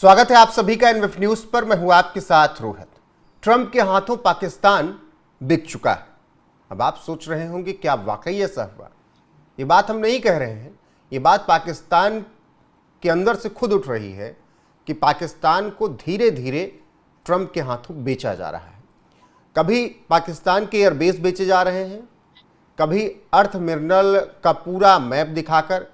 स्वागत है आप सभी का एनवीएफ न्यूज पर। मैं हूं आपके साथ रोहित। ट्रंप के हाथों पाकिस्तान बिक चुका है। अब आप सोच रहे होंगे क्या वाकई ऐसा हुआ? ये बात हम नहीं कह रहे हैं, ये बात पाकिस्तान के अंदर से खुद उठ रही है कि पाकिस्तान को धीरे धीरे ट्रंप के हाथों बेचा जा रहा है। कभी पाकिस्तान के एयरबेस बेचे जा रहे हैं, कभी अर्थ मिनरल का पूरा मैप दिखाकर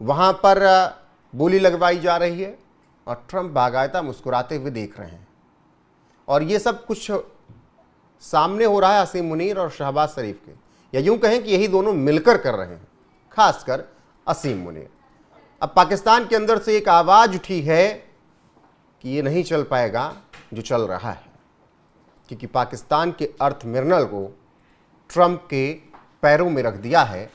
वहाँ पर बोली लगवाई जा रही है और ट्रंप बाकायदा मुस्कुराते हुए देख रहे हैं। और ये सब कुछ सामने हो रहा है असीम मुनीर और शहबाज शरीफ के, या यूं कहें कि यही दोनों मिलकर कर रहे हैं, खासकर असीम मुनीर। अब पाकिस्तान के अंदर से एक आवाज़ उठी है कि ये नहीं चल पाएगा जो चल रहा है, क्योंकि पाकिस्तान के अर्थ मिनरल को ट्रंप के पैरों में रख दिया है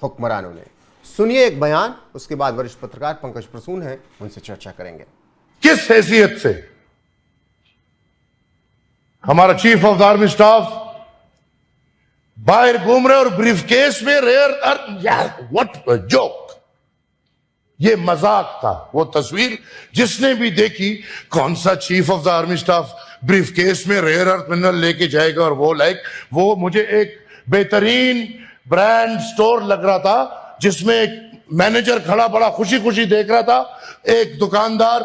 हुक्मरानों ने। सुनिए एक बयान, उसके बाद वरिष्ठ पत्रकार पंकज प्रसून हैं, उनसे चर्चा करेंगे। किस हैसियत से हमारा chief of the army staff बाहर घूम रहे और ब्रीफकेस में रेयर अर्थ, यार व्हाट जोक। ये मजाक था। वो तस्वीर जिसने भी देखी, कौन सा chief of the army staff briefcase में रेयर अर्थ मिनरल लेके जाएगा, और वो मुझे एक बेहतरीन ब्रांड स्टोर लग रहा था जिसमें एक मैनेजर खड़ा बड़ा खुशी खुशी देख रहा था, एक दुकानदार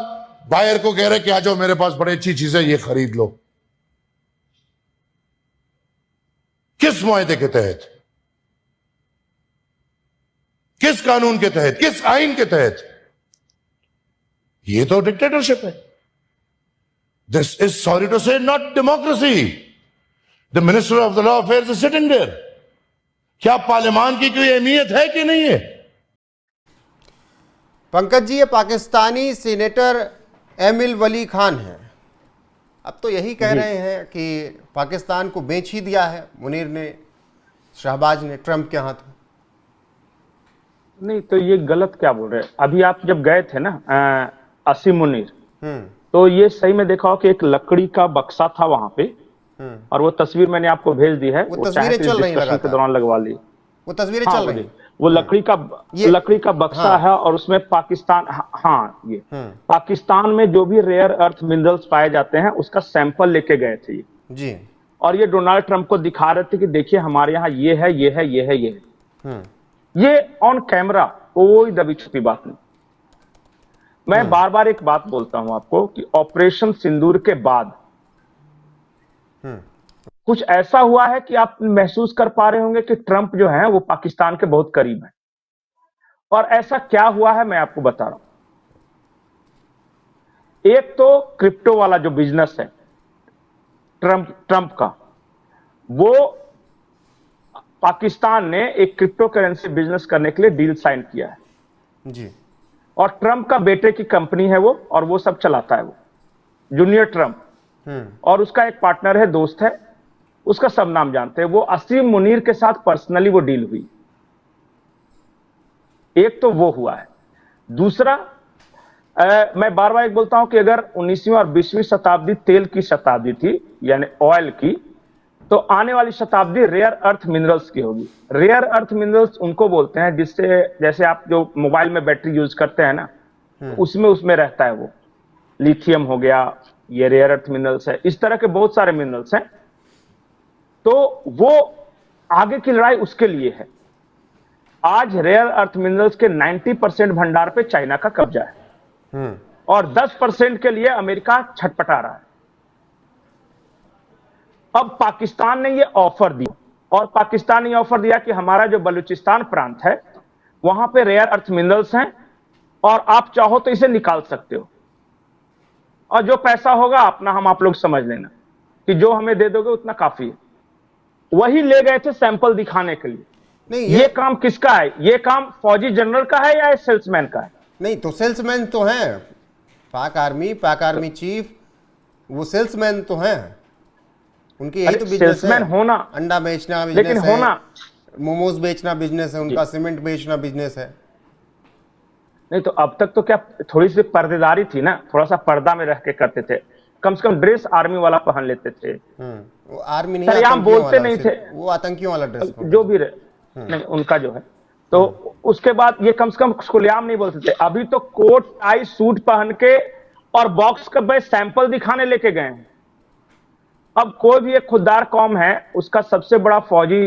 बायर को कह रहे कि आ जाओ मेरे पास बड़ी अच्छी चीजें, ये खरीद लो। किस मुआहदे के तहत, किस कानून के तहत, किस आइन के तहत? ये तो डिक्टेटरशिप है। This is, sorry to say, not democracy. The minister of the law affairs is sitting there. क्या पार्लियामान की कोई अहमियत है कि नहीं है? पंकज जी, ये पाकिस्तानी सीनेटर एमिल वली खान हैं। अब तो यही कह रहे हैं कि पाकिस्तान को बेच ही दिया है मुनीर ने, शहबाज ने, ट्रंप के हाथों। नहीं तो ये गलत क्या बोल रहे हैं। अभी आप जब गए थे ना असीम मुनीर, तो ये सही में देखा हो कि एक लकड़ी का बक्सा था वहां पे, और वो तस्वीर मैंने आपको भेज दी है। वो तस्वीरें चल रही हैं के दौरान लगवा ली, वो तस्वीरें चल रही हैं। वो लकड़ी का बक्सा है, और उसमें पाकिस्तान, ये पाकिस्तान में जो भी रेयर अर्थ मिनरल्स पाए जाते हैं उसका सैंपल लेके गए थे ये जी। और ये डोनाल्ड ट्रंप को दिखा रहे थे कि देखिए हमारे यहाँ ये है, ये है, ये है, ये है। ये ऑन कैमरा, कोई दबी छुपी बात नहीं। मैं बार बार एक बात बोलता हूं आपको कि ऑपरेशन सिंदूर के बाद कुछ ऐसा हुआ है कि आप महसूस कर पा रहे होंगे कि ट्रंप जो है वो पाकिस्तान के बहुत करीब है। और ऐसा क्या हुआ है मैं आपको बता रहा हूं। एक तो क्रिप्टो वाला जो बिजनेस है ट्रंप का, वो पाकिस्तान ने एक क्रिप्टो करेंसी बिजनेस करने के लिए डील साइन किया है जी। और ट्रंप का बेटे की कंपनी है वो, और वो सब चलाता है वो, जूनियर ट्रंप। और उसका एक पार्टनर है, दोस्त है, उसका सब नाम जानते हैं। वो असीम मुनीर के साथ पर्सनली वो डील हुई। एक तो वो हुआ है। दूसरा, मैं बार बार एक बोलता हूं कि अगर 19वीं और 20वीं शताब्दी तेल की शताब्दी थी, यानी ऑयल की, तो आने वाली शताब्दी रेयर अर्थ मिनरल्स की होगी। रेयर अर्थ मिनरल्स उनको बोलते हैं जिससे, जैसे आप जो मोबाइल में बैटरी यूज करते हैं ना, उसमें रहता है वो, लिथियम हो गया, ये रेयर अर्थ मिनरल्स है। इस तरह के बहुत सारे मिनरल्स हैं। तो वो आगे की लड़ाई उसके लिए है। आज रेयर अर्थ मिनरल्स के 90% भंडार पे चाइना का कब्जा है, और 10% के लिए अमेरिका छटपटा रहा है। अब पाकिस्तान ने ये ऑफर दिया, और पाकिस्तान ने ऑफर दिया कि हमारा जो बलूचिस्तान प्रांत है वहां पे रेयर अर्थ मिनरल्स हैं, और आप चाहो तो इसे निकाल सकते हो, और जो पैसा होगा अपना हम आप लोग समझ लेना कि जो हमें दे दोगे उतना काफी है। वही ले गए थे सैंपल दिखाने के लिए। नहीं, ये काम किसका है? ये काम फौजी जनरल का है या सेल्समैन का है? नहीं तो सेल्समैन तो हैं, पाक आर्मी चीफ, वो सेल्समैन तो हैं। उनकी यही तो बिजनेस है, होना, अंडा बेचना बिजनेस लेकिन है, होना, मोमोज बेचना बिजनेस है उनका, सीमेंट बेचना बिजनेस है। नहीं तो अब तक तो क्या थोड़ी सी पर्देदारी थी ना, थोड़ा सा पर्दा में रह के करते थे। कम से कम ड्रेस आर्मी वाला पहन लेते थे। वो आर्मी नहीं, आतंकियों बोलते वाला, नहीं थे, वो आतंकियों वाला ड्रेस जो भी रहे, नहीं उनका जो है। तो उसके बाद ये कम से कम खुलेआम नहीं बोलते थे। अभी तो कोट टाई सूट पहन के और बॉक्स का भाई सैंपल दिखाने लेके गए हैं। अब कोई भी एक खुददार कौम है, उसका सबसे बड़ा फौजी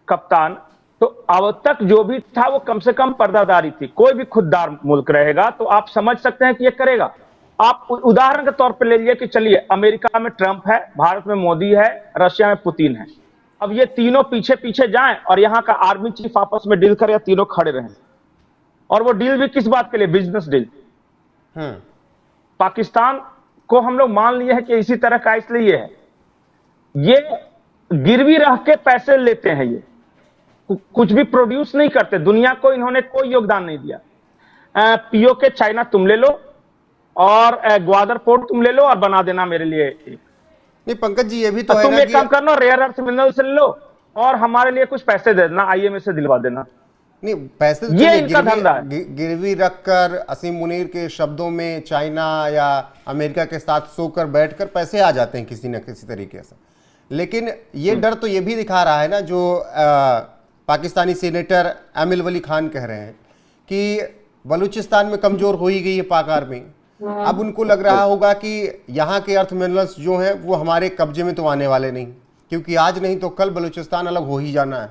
कप्तान, तो अब तक जो भी था वो कम से कम पर्दादारी थी। कोई भी खुददार मुल्क रहेगा तो आप समझ सकते हैं कि ये करेगा। आप उदाहरण के तौर पर ले लीजिए कि चलिए अमेरिका में ट्रंप है, भारत में मोदी है, रशिया में पुतिन है। अब ये तीनों पीछे पीछे जाएं और यहां का आर्मी चीफ आपस में डील करे या तीनों खड़े रहें, और वो डील भी किस बात के लिए? Business deal. पाकिस्तान को हम लोग मान लिए हैं कि इसी तरह का, इसलिए है ये गिरवी रख के पैसे लेते हैं। ये कुछ भी प्रोड्यूस नहीं करते, दुनिया को इन्होंने कोई योगदान नहीं दिया। पीओके चाइना तुम ले लो और ग्वादर पोर्ट तुम ले लो और बना देना मेरे लिए। नहीं पंकज जी, ये भी तो है तुम ना एक कि काम करना, रेयर अर्थ मिनरल से ले लो और हमारे लिए कुछ पैसे दे देना, आईएमएफ से दिलवा देना। नहीं, पैसे तो ये चलिए इनका धंधा है। गिरवी रखकर असीम मुनीर के शब्दों में चाइना या अमेरिका के साथ सोकर बैठकर पैसे आ जाते हैं किसी न किसी तरीके से। लेकिन ये डर तो ये भी दिखा रहा है ना, जो पाकिस्तानी सेनेटर एमिल वली खान कह रहे हैं कि बलूचिस्तान में कमजोर हो ही गई है पाक आर्मी। अब उनको लग रहा होगा कि यहाँ के अर्थ मिनरल्स जो हैं वो हमारे कब्जे में तो आने वाले नहीं, क्योंकि आज नहीं तो कल बलूचिस्तान अलग हो ही जाना है।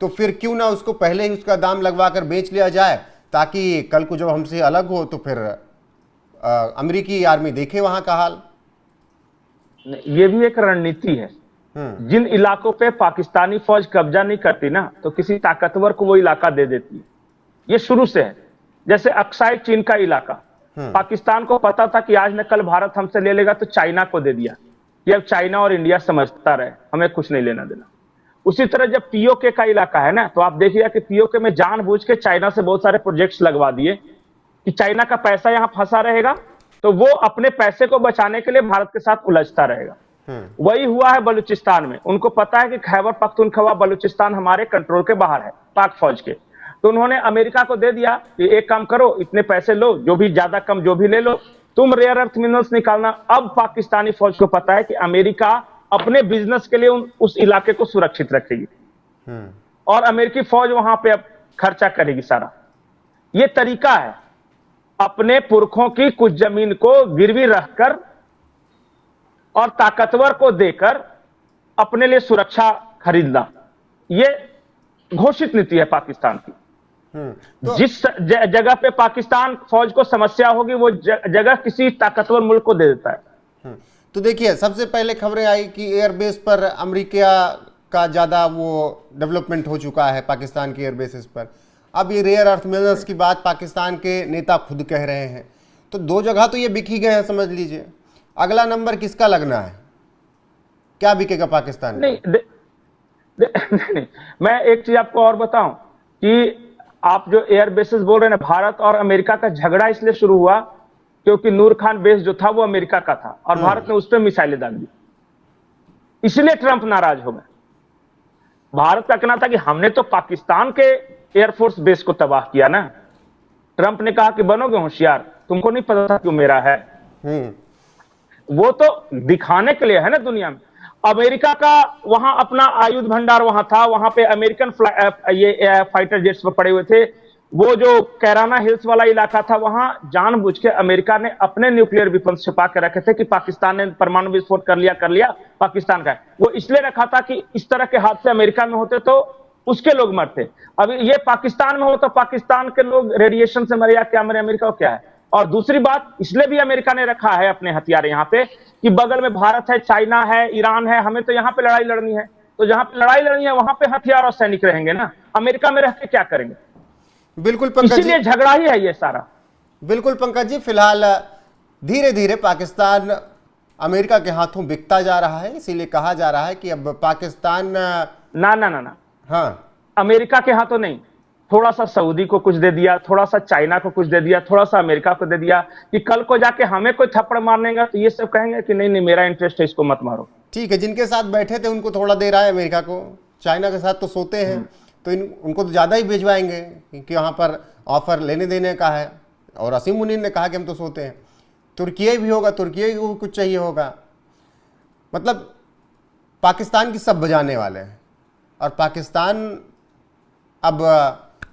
तो फिर क्यों ना उसको पहले ही उसका दाम लगवा कर बेच लिया जाए, ताकि कल को जब हमसे अलग हो तो फिर अमेरिकी आर्मी देखे वहां का हाल। ये भी एक रणनीति है। जिन इलाकों पे पाकिस्तानी फौज कब्जा नहीं करती ना, तो किसी ताकतवर को वो इलाका दे देती है। ये शुरू से है। जैसे अक्साई चीन का इलाका, पाकिस्तान को पता था कि आज न कल भारत हमसे ले लेगा, तो चाइना को दे दिया। ये अब चाइना और इंडिया समझता रहे, हमें कुछ नहीं लेना देना। उसी तरह जब पीओके का इलाका है ना, तो आप देखिए कि पीओके में जानबूझ के चाइना से बहुत सारे प्रोजेक्ट्स लगवा दिए कि चाइना का पैसा यहां फंसा रहेगा, तो वो अपने पैसे को बचाने के लिए भारत के साथ उलझता रहेगा। वही हुआ है बलूचिस्तान में। उनको पता है कि खैबर पख्तूनख्वा बलूचिस्तान हमारे कंट्रोल के बाहर है पाक फौज के, तो उन्होंने अमेरिका को दे दिया कि एक काम करो, इतने पैसे लो, जो भी ज्यादा कम जो भी ले लो, तुम रेयर अर्थ मिनरल्स निकालना। अब पाकिस्तानी फौज को पता है कि अमेरिका अपने बिजनेस के लिए उस इलाके को सुरक्षित रखेगी और अमेरिकी फौज वहां पे अब खर्चा करेगी सारा। ये तरीका है अपने पुरखों की कुछ जमीन को गिरवी रखकर और ताकतवर को देकर अपने लिए सुरक्षा खरीदना। ये घोषित नीति है पाकिस्तान की। तो जिस जगह पे पाकिस्तान फौज को समस्या होगी, वो जगह किसी ताकतवर मुल्क को दे देता है। तो देखिए, सबसे पहले खबरें आई कि एयरबेस पर अमेरिका का ज़्यादा वो डेवलपमेंट हो चुका है पाकिस्तान की एयरबेसेस पर। अब ये रेयर अर्थ मिनरल्स की बात पाकिस्तान के नेता खुद कह रहे हैं, तो दो जगह तो ये बिक ही गए हैं, समझ लीजिए। अगला नंबर किसका लगना है? क्या बिकेगा पाकिस्तान में? नहीं, मैं एक चीज आपको और बताऊं कि आप जो एयर बेसेस बोल रहे हैं ना, भारत और अमेरिका का झगड़ा इसलिए शुरू हुआ क्योंकि नूर खान बेस जो था वो अमेरिका का था और भारत ने उस पर मिसाइलें दाग दी, इसलिए ट्रंप नाराज हो गए। भारत का कहना था कि हमने तो पाकिस्तान के एयरफोर्स बेस को तबाह किया ना। ट्रंप ने कहा कि बनोगे होशियार, तुमको नहीं पता था क्यों मेरा है। वो तो दिखाने के लिए है ना दुनिया में। अमेरिका का वहां अपना आयुध भंडार वहां था, वहां पे अमेरिकन ये फाइटर जेट्स पर पड़े हुए थे। वो जो कैराना हिल्स वाला इलाका था, वहां जानबूझ के अमेरिका ने अपने न्यूक्लियर वेपन्स छिपा के रखे थे कि पाकिस्तान ने परमाणु विस्फोट कर लिया पाकिस्तान का है। वो इसलिए रखा था कि इस तरह के हादसे अमेरिका में होते तो उसके लोग मरते। अब ये पाकिस्तान में हो तो पाकिस्तान के लोग रेडिएशन से मरे या क्या मरे, अमेरिका को क्या है। और दूसरी बात, इसलिए भी अमेरिका ने रखा है अपने हथियार यहाँ पे कि बगल में भारत है, चाइना है, ईरान है, हमें तो यहाँ पे लड़ाई लड़नी है। तो जहां पे लड़ाई लड़नी है वहां पे हथियार और सैनिक रहेंगे ना, अमेरिका में रह के क्या करेंगे। बिल्कुल पंकज जी, इसीलिए झगड़ा ही है ये सारा। बिल्कुल पंकज जी, फिलहाल धीरे धीरे पाकिस्तान अमेरिका के हाथों बिकता जा रहा है, इसीलिए कहा जा रहा है कि अब पाकिस्तान ना हाँ, अमेरिका के हाथों नहीं, थोड़ा सा सऊदी को कुछ दे दिया, थोड़ा सा चाइना को कुछ दे दिया, थोड़ा सा अमेरिका को दे दिया कि कल को जाके हमें कोई थप्पड़ मारने का तो ये सब कहेंगे कि नहीं मेरा इंटरेस्ट है, इसको मत मारो। ठीक है, जिनके साथ बैठे थे उनको थोड़ा दे रहा है अमेरिका को, चाइना के साथ तो सोते हैं तो उनको तो ज़्यादा ही भिजवाएंगे क्योंकि यहाँ पर ऑफर लेने देने का है। और असीम मुनीर ने कहा कि हम तो सोते हैं। तुर्की भी होगा, तुर्की को कुछ चाहिए होगा। मतलब पाकिस्तान की सब बजाने वाले हैं और पाकिस्तान अब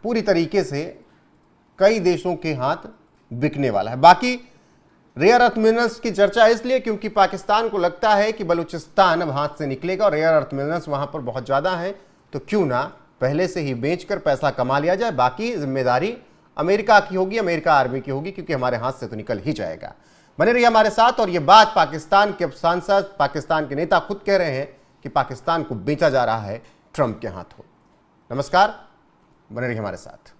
पूरी तरीके से कई देशों के हाथ बिकने वाला है। बाकी रेयर अर्थ मिनरल्स की चर्चा इसलिए क्योंकि पाकिस्तान को लगता है कि बलूचिस्तान अब हाथ से निकलेगा और रेयर अर्थ मिनरल्स वहां पर बहुत ज्यादा हैं, तो क्यों ना पहले से ही बेचकर पैसा कमा लिया जाए। बाकी जिम्मेदारी अमेरिका की होगी, अमेरिका आर्मी की होगी, क्योंकि हमारे हाथ से तो निकल ही जाएगा। बने रहिए हमारे साथ। और ये बात पाकिस्तान के सांसद, पाकिस्तान के नेता खुद कह रहे हैं कि पाकिस्तान को बेचा जा रहा है ट्रंप के हाथों। नमस्कार, बने रहिए हमारे साथ।